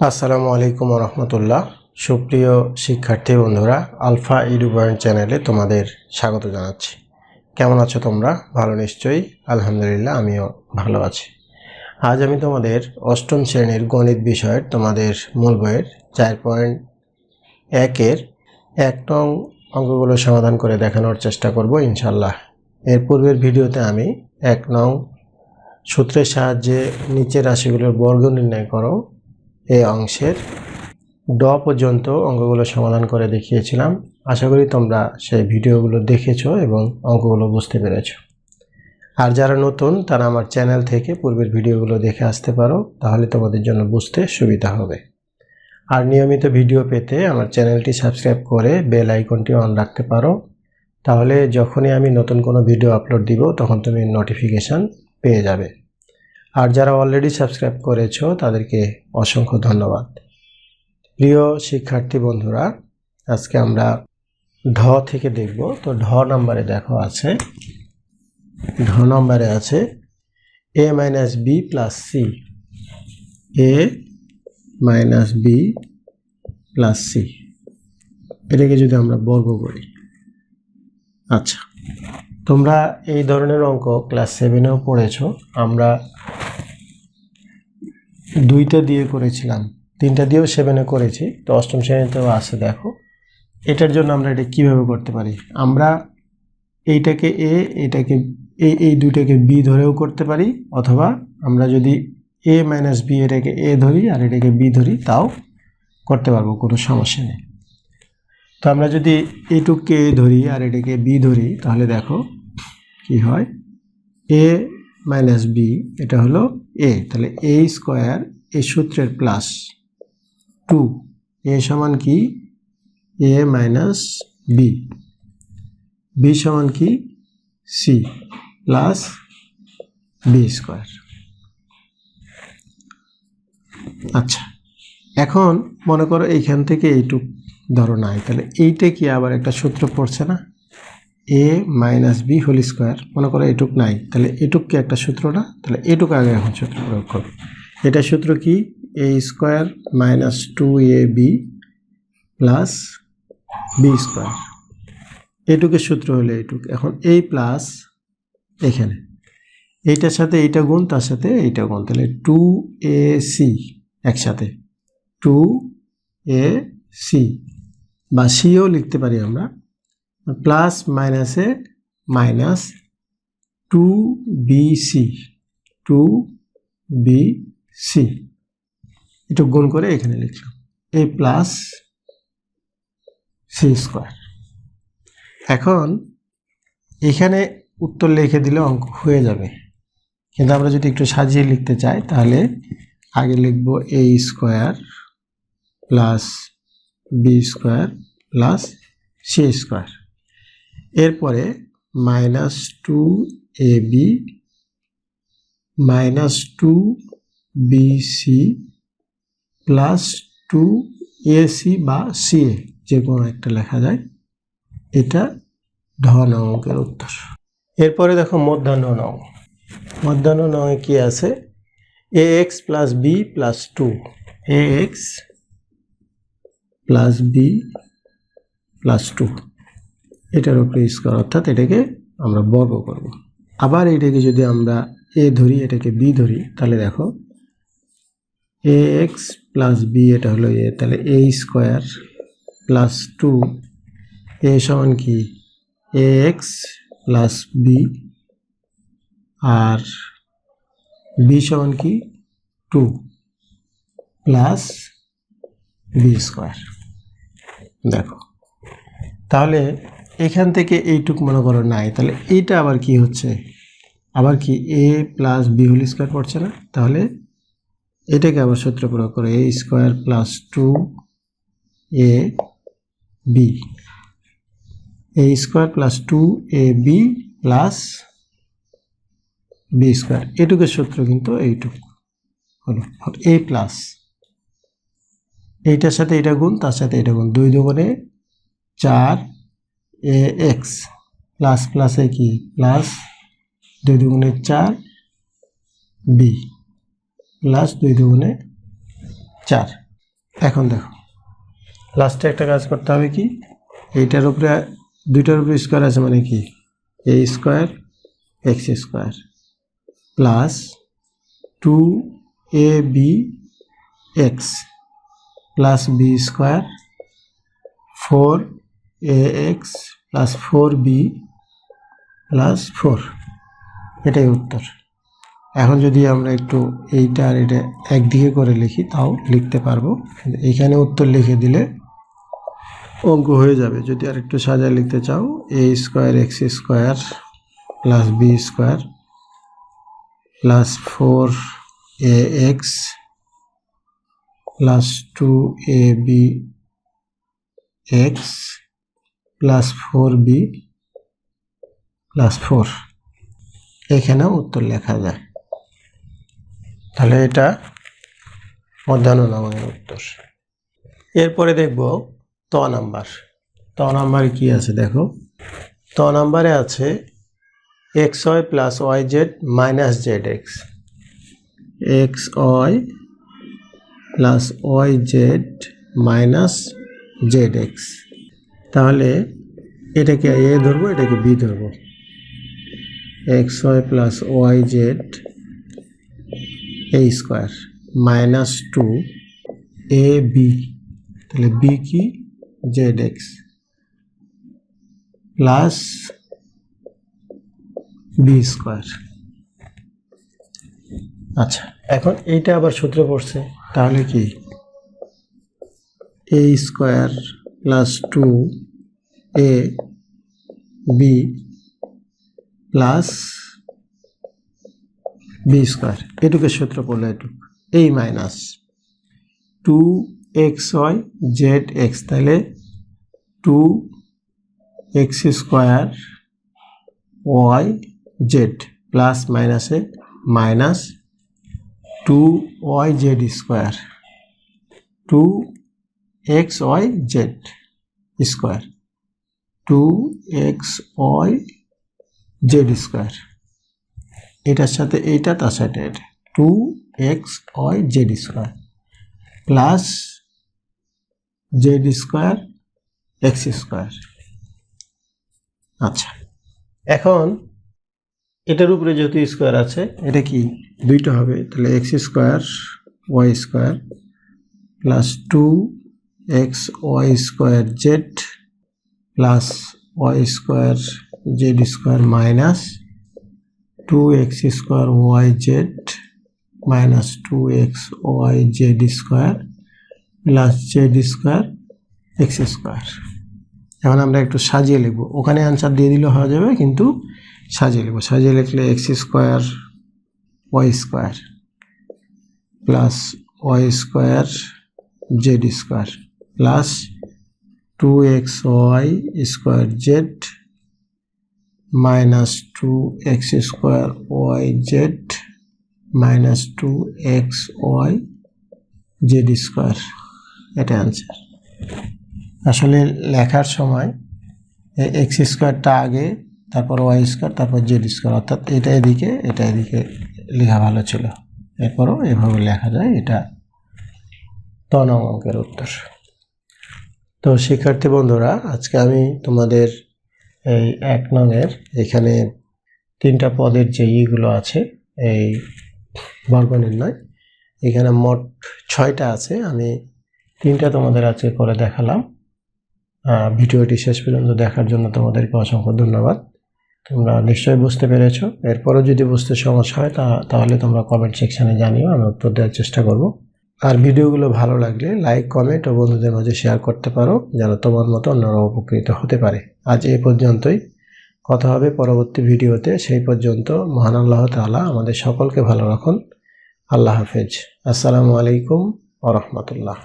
আসসালামু আলাইকুম রহমতুল্লাহ। সুপ্রিয় শিক্ষার্থী বন্ধুরা, আলফা এডুপয়েন্ট চ্যানেলে তোমাদের স্বাগত জানাচ্ছি। কেমন আছো তোমরা? ভালো নিশ্চয়ই। আলহামদুলিল্লাহ, আমিও ভালো আছি। আজ আমি তোমাদের অষ্টম শ্রেণীর গণিত বিষয়ের তোমাদের মূল বইয়ের 4.1-এর 1 নং অঙ্কগুলো সমাধান করে দেখানোর চেষ্টা করব ইনশাল্লাহ। এর পূর্বের ভিডিওতে আমি 1 নং সূত্রের সাহায্যে নিচের রাশিগুলোর বর্গ নির্ণয় করো এই অংশের ড পর্যন্ত অঙ্কগুলো সমাধান করে দেখিয়েছিলাম। আশা করি তোমরা সেই ভিডিওগুলো দেখেছো এবং অঙ্কগুলো বুঝতে পেরেছো। আর যারা নতুন তারা আমার চ্যানেল থেকে পূর্বের ভিডিওগুলো দেখে আসতে পারো, তাহলে তোমাদের জন্য বুঝতে সুবিধা হবে। আর নিয়মিত ভিডিও পেতে আমার চ্যানেলটি সাবস্ক্রাইব করে বেল আইকনটি অন রাখতে পারো, তাহলে যখনই আমি নতুন কোনো ভিডিও আপলোড দিব তখন তুমি নোটিফিকেশান পেয়ে যাবে। আর যারা অলরেডি সাবস্ক্রাইব করেছো তাদেরকে অসংখ্য ধন্যবাদ। প্রিয় শিক্ষার্থী বন্ধুরা, আজকে আমরা ঢ থেকে দেখব। তো ঢ নম্বরে দেখো আছে, ঢ নম্বরে আছে a minus B plus C, A minus B plus C, এটাকে যদি আমরা বর্গ করি। আচ্ছা, তোমরা এই ধরনের অঙ্ক ক্লাস 7-এও পড়েছো। আমরা 2টা দিয়ে করেছিলাম, 3টা দিয়েও 7-এ করেছি, তো অষ্টম শ্রেণীতেও আছে। দেখো এটার জন্য আমরা এটা কিভাবে করতে পারি। আমরা এইটাকে এ, এটাকে এই দুইটাকে বি ধরেও করতে পারি, অথবা আমরা যদি এ মাইনাস বি এটাকে এ ধরি আর এটাকে বি ধরি তাও করতে পারবো, কোনো সমস্যা নেই। তো আমরা যদি এইটুককে এ ধরি আর এটাকে বি ধরি তাহলে দেখো কি হয়। এ মাইনাস বি এটা হলো এ, তাহলে এ স্কোয়ার এই সূত্রের প্লাস 2, এ সমান কি এ মাইনাস বি, বি সমান কি সি প্লাস বি স্কোয়ার। আচ্ছা, এখন মনে করো এইখান থেকে এইটুক ধরো নাই, তাহলে এইটা কি আবার একটা সূত্র পড়ছে না, এ মাইনাস বি হোল স্কোয়ার। মনে করো এটুক নাই, তাহলে এটুক কি একটা সূত্র না, তাহলে এটুক আগে এখন সূত্র প্রয়োগ করো। এটা সূত্র কি, A square minus 2ab plus B square. এটুকের সূত্র হলো এইটুক। এখন এই প্লাস এখানে এইটার সাথে এইটা গুণ, তার সাথে এইটা গুণ, তাহলে 2ac একসাথে 2ac, বা সিও লিখতে পারি আমরা, প্লাস মাইনাসে মাইনাস 2bc, 2bc এটা গুণ করে এখানে লিখলাম a প্লাস সি স্কোয়ার। এখন এখানে উত্তর লিখে দিলে অঙ্ক হয়ে যাবে, কিন্তু আমরা যদি একটু সাজিয়ে লিখতে চাই তাহলে আগে লিখব a square plus B square plus C square, এরপরে minus 2ab minus 2bc plus 2ac বা সিএ, যে কোনো একটা লেখা যায়। এটা ঢ নং অঙ্কের উত্তর। এরপরে দেখো মধ্যাহ্ন নং। মধ্যাহ্ন নঙে কি আছে, ax plus B plus 2, ax plus B plus 2, এটার উপরে স্কোয়ার, অর্থাৎ এটাকে আমরা বর্গ করব। আবার এটাকে যদি আমরা এ ধরি, এটাকে বি ধরি, তাহলে দেখো ax প্লাস বি এটা হলো এ, তাহলে এ স্কোয়ার প্লাস 2, এ সমান কি ax প্লাস বি, আর বি সমান কি 2 প্লাস বি স্কোয়ার। দেখো তাহলে এখান থেকে এইটুক মনে করো নাই, তাহলে এইটা আবার কি হচ্ছে, আবার কি A plus B whole square পড়ছে না, তাহলে এটাকে আবার সূত্র প্রয়োগ করে A square plus 2ab, A square plus 2ab plus B square. এটুকের সূত্র কিন্তু এইটুক হলো এ প্লাস, এইটার সাথে এটা গুণ, তার সাথে এটা গুণ, 2 দুগুণে 4ax প্লাস প্লাসে কি প্লাস 2 দুগুণে 4b প্লাস 2 দুগুণে 4, এখন দেখো লাস্টে একটা কাজ করতে হবে কি, এইটার উপরে দুইটার উপরে স্কোয়ার আছে মানে কি A square x square plus 2ab X plus B square 4ax plus 4b plus 4, এটাই উত্তর। এখন যদি আমরা একটু এইটা আর এটা একদিকে করে লিখি তাও লিখতে পারবো, এখানে উত্তর লিখে দিলে অঙ্ক হয়ে যাবে। যদি আর একটু সাজায় লিখতে চাও A square x square plus B square plus 4ax plus 2ab X plus 4b plus 4, এখানেও উত্তর লেখা যায়। তাহলে এটা মধ্যাহ্ন নবমের উত্তর। এরপরে দেখব ত নাম্বার। ত নাম্বারে কি আছে দেখো, ত নাম্বারে আছে X Y plus Y Z minus Z X, X Y plus Y Z minus Z X. তাহলে এটাকে এ ধরবো, এটাকে বি ধরবো। X Y plus Y Z A square minus 2ab, তাহলে বি কি Z X plus B square. আচ্ছা, এখন এইটা আবার সূত্র পড়ছে, তাহলে কি A square plus 2ab plus B square, এটুকের সূত্র পড়লো এটুক, এই মাইনাস 2xy জেড এক্স, তাহলে 2x square Y Z plus মাইনাসে minus 2y Z square 2xy Z square 2xy Z square, এটার সাথে এইটা, তার সাথে এটা 2xy Z square plus Z square x square. আচ্ছা, এখন এটার উপরে যেহেতু স্কোয়ার আছে, এটা কি দুইটা হবে, তাহলে x square y square plus 2xy square z plus y square z square minus 2x square Y Z minus 2xy Z square plus Z square x square. এখন আমরা একটু সাজিয়ে লিখব, ওখানে অ্যান্সার দিয়ে দিলে হয়ে যাবে, কিন্তু সাজিয়ে লিখব। সাজিয়ে লিখলে x square y square plus y square z square plus 2xy square z minus 2x square Y Z minus 2xy Z square, এটা অ্যান্সার। আসলে লেখার সময় এক্স স্কোয়ারটা আগে, তারপর ওয়াই স্কোয়ার, তারপর জেড স্কোয়ার, অর্থাৎ এটা এদিকে এটা এদিকে লেখা ভালো ছিল, এরপরও এভাবে লেখা যায়। এটা ত নং অঙ্কের উত্তর। তো শিক্ষার্থী বন্ধুরা, আজকে আমি তোমাদের এই 1 নংয়ের এখানে 3টা পদের যে ইগুলো আছে, এই বর্গ নির্ণয়, এখানে মোট 6টা আছে, আমি 3টা তোমাদের আজকে করে দেখালাম। ভিডিওটি শেষ পর্যন্ত দেখার জন্য তোমাদেরকে অসংখ্য ধন্যবাদ। তোমরা নিশ্চয়ই বুঝতে পেরেছো। এরপরও যদি বুঝতে সমস্যা হয় তাহলে তোমরা কমেন্ট সেকশানে জানিও, আমি উত্তর দেওয়ার চেষ্টা করব। আর ভিডিওগুলো ভালো লাগলে লাইক, কমেন্ট ও বন্ধুদের মাঝে শেয়ার করতে পারো, যেন তোমার মতো অন্যরা উপকৃত হতে পারে। আজ এই পর্যন্তই, কথা হবে পরবর্তী ভিডিওতে। সেই পর্যন্ত মহান আল্লাহ তাআলা আমাদের সকলকে ভালো রাখুন। আল্লাহ হাফেজ। আসসালামু আলাইকুম ওয়া রাহমাতুল্লাহ।